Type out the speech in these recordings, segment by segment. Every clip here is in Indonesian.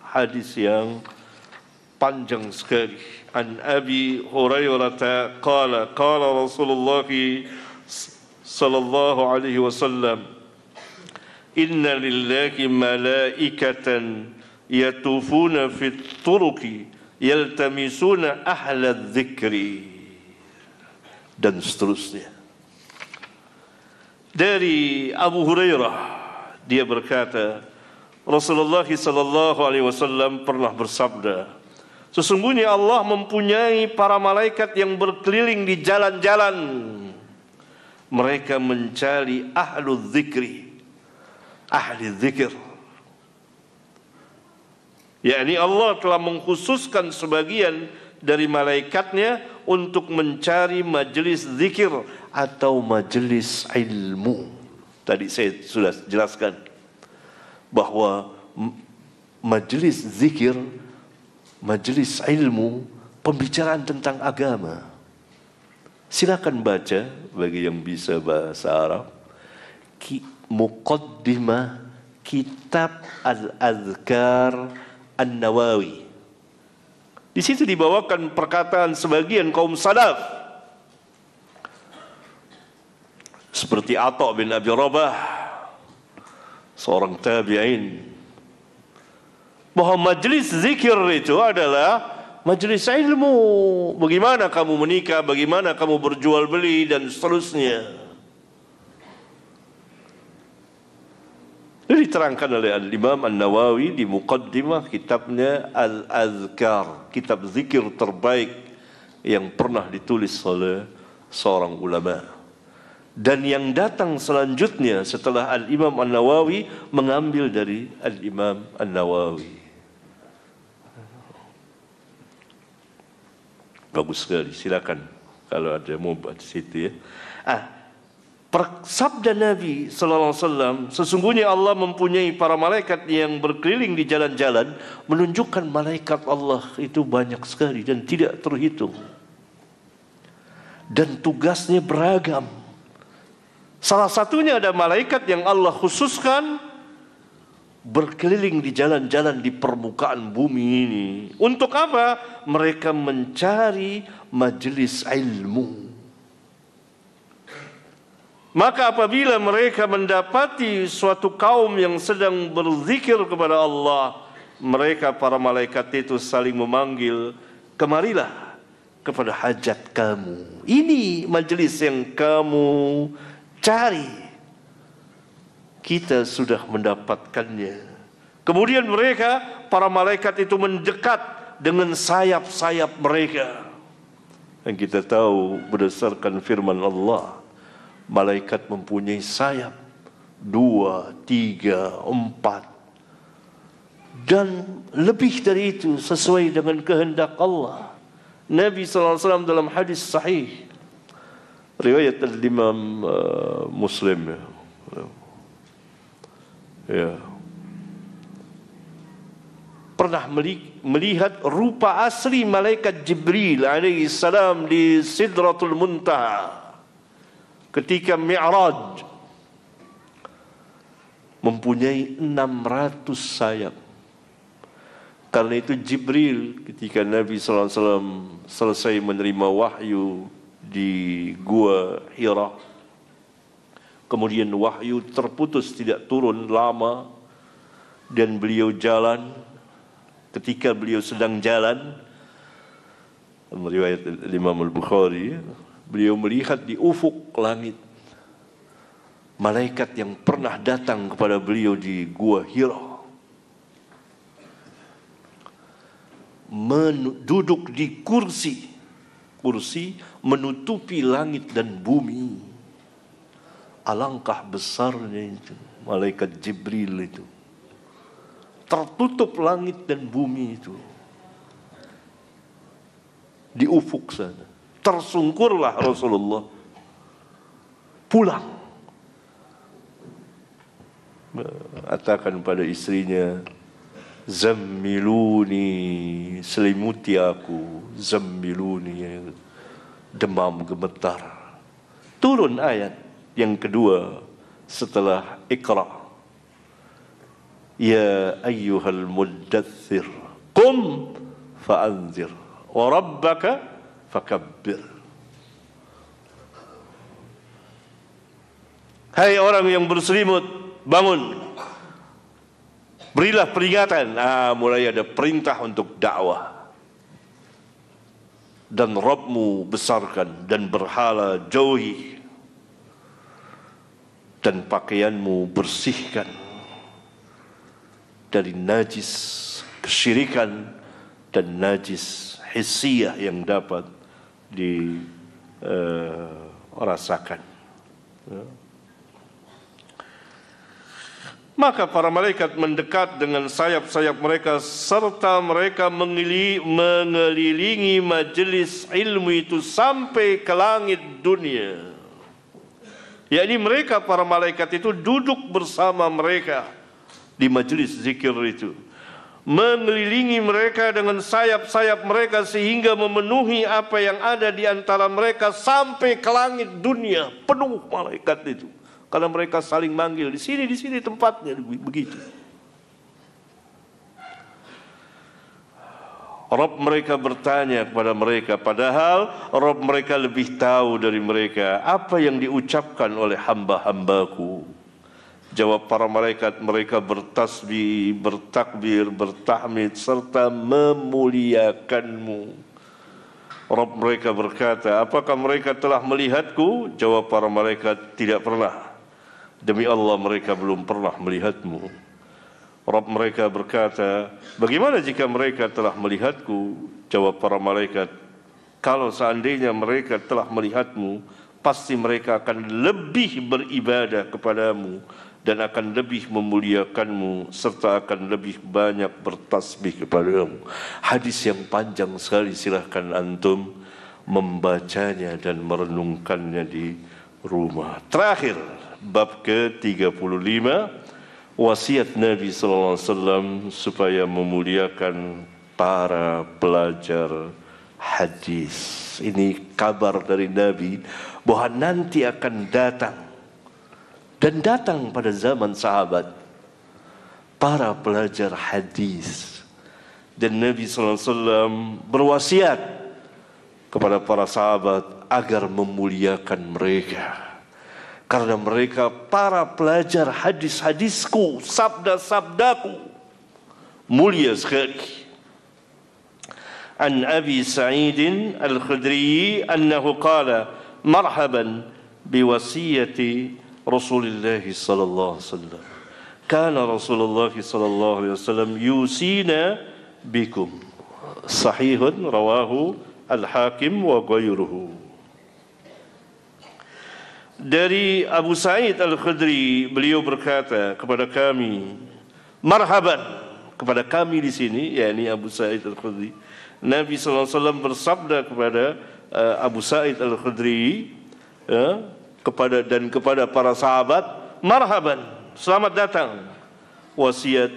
hadis yang panjang sekali. An Abi Hurairah qala qala Rasulullah sallallahu alaihi wasallam, inna lillahi malaikatan yatufuna fit turuqi yaltamisuna ahla dzikri, dan seterusnya. Dari Abu Hurairah, dia berkata, Rasulullah sallallahu alaihi wasallam pernah bersabda, sesungguhnya Allah mempunyai para malaikat yang berkeliling di jalan-jalan. Mereka mencari ahlu dzikri, ahli dzikir. Yakni Allah telah mengkhususkan sebagian dari malaikatnya untuk mencari majelis zikir atau majelis ilmu. Tadi saya sudah jelaskan bahwa majelis zikir, majelis ilmu, pembicaraan tentang agama. Silakan baca bagi yang bisa bahasa Arab, Muqaddimah Kitab Al-Adhkar An-Nawawi. Di situ dibawakan perkataan sebagian kaum salaf seperti Atha bin Abi Rabah, seorang tabi'in, bahwa majlis zikir itu adalah majlis ilmu. Bagaimana kamu menikah, bagaimana kamu berjual beli, dan seterusnya. Ini diterangkan oleh Al-Imam An-Nawawi di muqaddimah kitabnya Al-Adhkar, kitab zikir terbaik yang pernah ditulis oleh seorang ulama. Dan yang datang selanjutnya setelah Al-Imam An-Nawawi mengambil dari Al-Imam An-Nawawi. Bagus sekali, silakan kalau ada mau buat situ ya. Sabda Nabi sallallahu alaihi wasallam, sesungguhnya Allah mempunyai para malaikat yang berkeliling di jalan-jalan, menunjukkan malaikat Allah itu banyak sekali dan tidak terhitung. Dan tugasnya beragam. Salah satunya ada malaikat yang Allah khususkan berkeliling di jalan-jalan di permukaan bumi ini. Untuk apa? Mereka mencari majelis ilmu. Maka apabila mereka mendapati suatu kaum yang sedang berzikir kepada Allah, mereka para malaikat itu saling memanggil, kemarilah kepada hajat kamu. Ini majelis yang kamu cari. Kita sudah mendapatkannya. Kemudian mereka, para malaikat itu mendekat dengan sayap-sayap mereka. Dan kita tahu berdasarkan firman Allah, malaikat mempunyai sayap 2, 3, 4 dan lebih dari itu sesuai dengan kehendak Allah. Nabi SAW dalam hadis sahih riwayat Imam Muslim pernah melihat rupa asli malaikat Jibril alaihi salam di Sidratul Muntaha ketika Mi'raj, mempunyai 600 sayap. Karena itu Jibril ketika Nabi SAW selesai menerima wahyu di Gua Hira, kemudian wahyu terputus, tidak turun lama, dan beliau jalan. Ketika beliau sedang jalan, riwayat Imam Al-Bukhari, beliau melihat di ufuk langit malaikat yang pernah datang kepada beliau di Gua Hira duduk di kursi menutupi langit dan bumi. Alangkah besarnya itu malaikat Jibril itu. Tertutup langit dan bumi itu di ufuk sana. Tersungkurlah Rasulullah pulang, mengatakan pada istrinya, zammiluni, selimuti aku, zammiluni, demam gemetar. Turun ayat yang kedua setelah Iqra, Ya ayyuhal muddaththir qum fa'anzir wa rabbaka fakabbir. Hai orang yang berselimut, bangun, berilah peringatan. Mulai ada perintah untuk dakwah. Dan Rabbmu besarkan dan berhala jauhi, dan pakaianmu bersihkan dari najis kesyirikan dan najis hissiyah yang dapat dirasakan. Maka para malaikat mendekat dengan sayap-sayap mereka serta mereka mengelilingi majelis ilmu itu sampai ke langit dunia. Yakni mereka para malaikat itu duduk bersama mereka di majelis zikir itu, mengelilingi mereka dengan sayap-sayap mereka sehingga memenuhi apa yang ada di antara mereka sampai ke langit dunia. Penuh malaikat itu. Karena mereka saling manggil, di sini tempatnya, begitu. Rabb mereka bertanya kepada mereka, padahal Rabb mereka lebih tahu dari mereka apa yang diucapkan oleh hamba-hambaku. Jawab para malaikat, mereka bertasbih, bertakbir, bertahmid serta memuliakanmu. Rabb mereka berkata, apakah mereka telah melihatku? Jawab para malaikat, tidak pernah. Demi Allah mereka belum pernah melihatmu. Rabb mereka berkata, bagaimana jika mereka telah melihatku? Jawab para malaikat, kalau seandainya mereka telah melihatmu, pasti mereka akan lebih beribadah kepadamu dan akan lebih memuliakanmu serta akan lebih banyak bertasbih kepadamu. Hadis yang panjang sekali, silahkan antum membacanya dan merenungkannya di rumah. Terakhir, bab ke-35, wasiat Nabi SAW supaya memuliakan para pelajar hadis. Ini kabar dari Nabi bahwa nanti akan datang, dan datang pada zaman sahabat, para pelajar hadis. Dan Nabi SAW berwasiat kepada para sahabat agar memuliakan mereka. Karena mereka para pelajar hadis-hadisku, sabda-sabdaku, mulia sekali. An Abi Sa'id Al-Khudri annahu qala marhaban biwasiyati Rasulullah sallallahu alaihi wasallam. Kana Rasulullah sallallahu alaihi wasallam yusina bikum. Sahihun rawahu Al-Hakim wa ghairuhu. Dari Abu Sa'id Al-Khudri, beliau berkata kepada kami, marhaban, kepada kami di sini, yakni Abu Sa'id Al-Khudri. Nabi SAW bersabda kepada Abu Sa'id Al-Khudri, kepada para sahabat, marhaban, selamat datang. Wasiat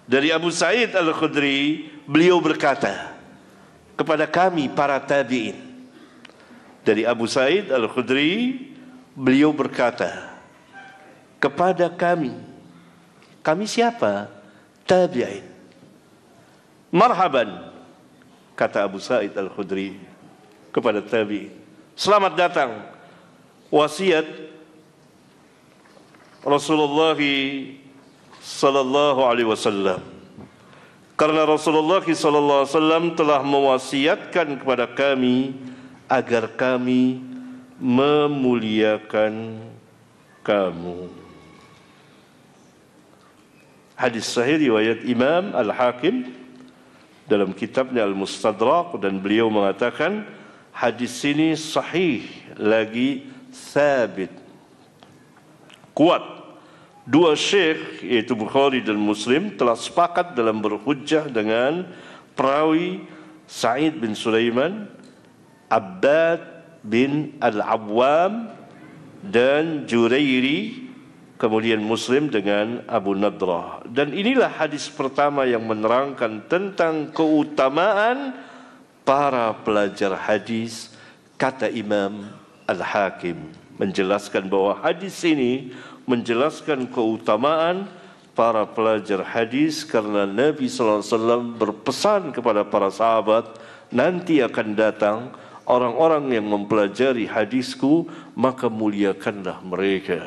dari Abu Sa'id Al-Khudri, beliau berkata kepada kami para tabi'in. Dari Abu Sa'id Al-Khudri, beliau berkata kepada kami. Kami siapa? Tabi'in. Marhaban, kata Abu Sa'id Al-Khudri kepada tabi'in, selamat datang. Wasiat Rasulullah sallallahu alaihi wasallam. Karena Rasulullah sallallahu alaihi wasallam telah mewasiatkan kepada kami agar kami memuliakan kamu. Hadis sahih riwayat Imam Al-Hakim dalam kitabnya Al-Mustadrak, dan beliau mengatakan hadis ini sahih lagi sabit, kuat. Dua syekh, yaitu Bukhari dan Muslim, telah sepakat dalam berhujjah dengan perawi Sa'id bin Sulaiman, Abbad bin Al-Awwam, dan Jurairi, kemudian Muslim dengan Abu Nadrah. Dan inilah hadis pertama yang menerangkan tentang keutamaan para pelajar hadis, Kata Imam Al-Hakim menjelaskan bahwa hadis ini menjelaskan keutamaan para pelajar hadis karena Nabi sallallahu alaihi wasallam berpesan kepada para sahabat, nanti akan datang orang-orang yang mempelajari hadisku, maka muliakanlah mereka.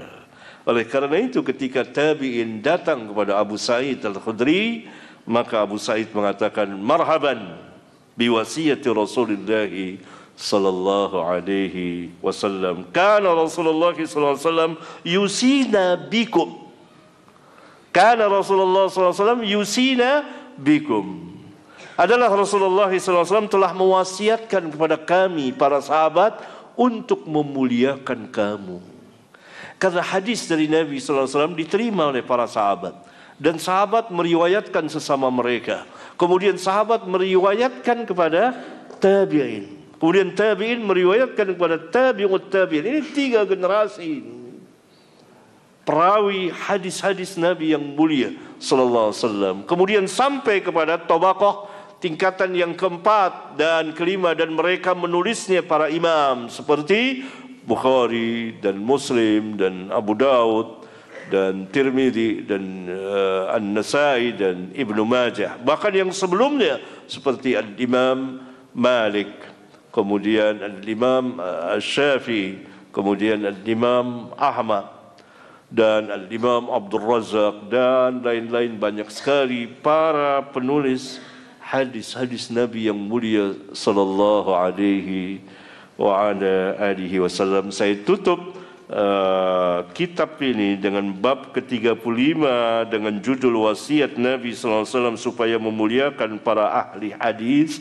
Oleh karena itu ketika tabi'in datang kepada Abu Sa'id Al-Khudri, maka Abu Sa'id mengatakan, marhaban biwasiyati Rasulullah sallallahu alaihi wasallam. Kana Rasulullah sallallahu alaihi wasallam yusina bikum. Kana Rasulullah sallallahu alaihi wasallam yusina bikum. Adalah Rasulullah sallallahu alaihi wasallam telah mewasiatkan kepada kami para sahabat untuk memuliakan kamu. Karena hadis dari Nabi sallallahu alaihi wasallam diterima oleh para sahabat dan sahabat meriwayatkan sesama mereka. Kemudian sahabat meriwayatkan kepada tabi'in. Kemudian tabi'in meriwayatkan kepada tabi'ut tabi'in. Ini 3 generasi perawi hadis-hadis Nabi yang mulia sallallahu alaihi wasallam. Kemudian sampai kepada tabaqah tingkatan yang keempat dan kelima, dan mereka menulisnya para imam seperti Bukhari dan Muslim dan Abu Daud dan Tirmidzi dan An-Nasai dan Ibnu Majah. Bahkan yang sebelumnya seperti Al-Imam Malik, kemudian Al-Imam Syafi'i, kemudian Al-Imam Ahmad dan Al-Imam Abdul Razak dan lain-lain. Banyak sekali para penulis hadis-hadis Nabi yang mulia sallallahu alaihi wa ala alihi wasallam. Saya tutup kitab ini dengan bab ke-35 dengan judul wasiat Nabi sallallahu alaihi wasallam supaya memuliakan para ahli hadis,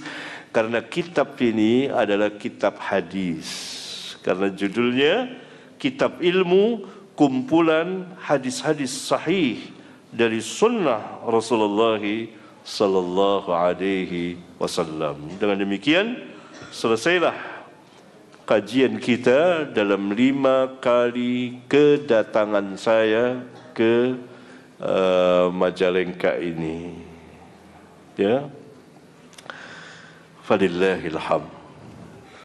karena kitab ini adalah kitab hadis. Karena judulnya kitab ilmu, kumpulan hadis-hadis sahih dari sunnah Rasulullah sallallahu alaihi wasallam. Dengan demikian selesailah kajian kita dalam 5 kali kedatangan saya ke Majalengka ini. Ya. Falillahil hamd.